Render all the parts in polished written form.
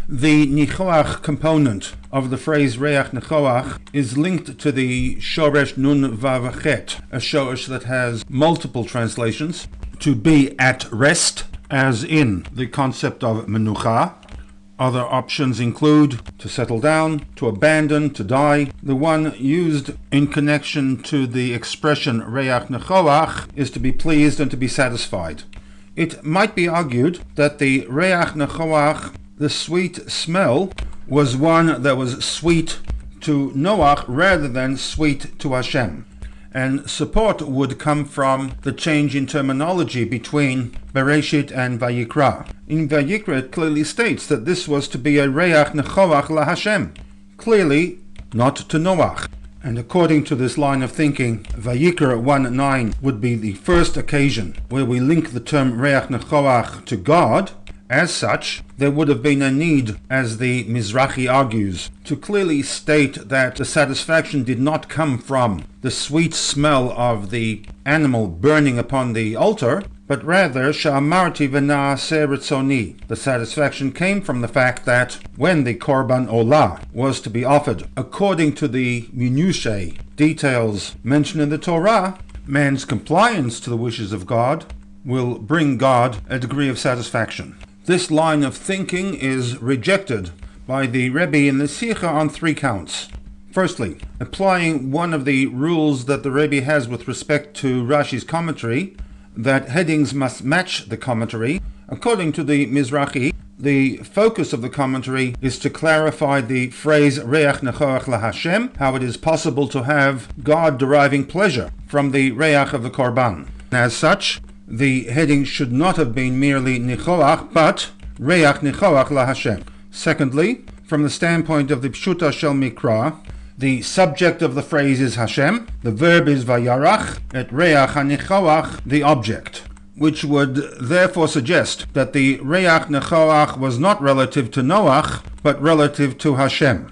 The nichoach component of the phrase reach nichoach is linked to the shoresh nun vav chet, a shoresh that has multiple translations: to be at rest, as in the concept of menucha. Other options include to settle down, to abandon, to die. The one used in connection to the expression reach nichoach is to be pleased and to be satisfied. It might be argued that the reach nichoach, the sweet smell, was one that was sweet to Noach rather than sweet to Hashem. And support would come from the change in terminology between Bereshit and Vayikra. In Vayikra it clearly states that this was to be a reach nechoach la Hashem, clearly not to Noach. And according to this line of thinking, Vayikra 1:9 would be the first occasion where we link the term reach nechoach to God. As such, there would have been a need, as the Mizrahi argues, to clearly state that the satisfaction did not come from the sweet smell of the animal burning upon the altar, but rather sha'amarti v'na'aseh ritzoni. The satisfaction came from the fact that when the korban olah was to be offered, according to the minutiae details mentioned in the Torah, man's compliance to the wishes of God will bring God a degree of satisfaction. This line of thinking is rejected by the Rebbe in the Sikha on 3 counts. Firstly, applying one of the rules that the Rebbe has with respect to Rashi's commentary, that headings must match the commentary. According to the Mizrahi, the focus of the commentary is to clarify the phrase reach nechoach la Hashem, how it is possible to have God deriving pleasure from the reach of the korban. As such, the heading should not have been merely nichoach, but reach nichoach la Hashem. Secondly, from the standpoint of the pshuta shel mikra, the subject of the phrase is Hashem, the verb is vayarach, et reach hanichoach the object, which would therefore suggest that the reach nichoach was not relative to Noach, but relative to Hashem.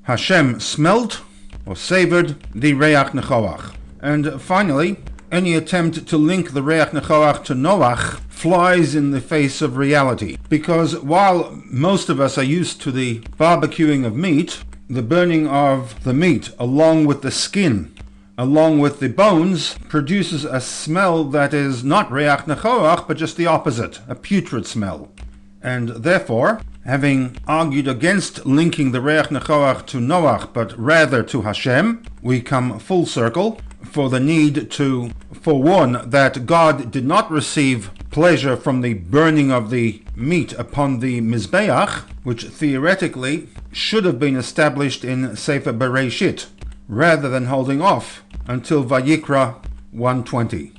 Hashem smelt or savored the reach nichoach. And finally, any attempt to link the reach nechoach to Noach flies in the face of reality, because while most of us are used to the barbecuing of meat, the burning of the meat along with the skin, along with the bones, produces a smell that is not reach nechoach, but just the opposite, a putrid smell. And therefore, having argued against linking the reach nechoach to Noach, but rather to Hashem, we come full circle for the need to forewarn that God did not receive pleasure from the burning of the meat upon the Mizbeach, which theoretically should have been established in Sefer Bereshit, rather than holding off until Vayikra 1:20.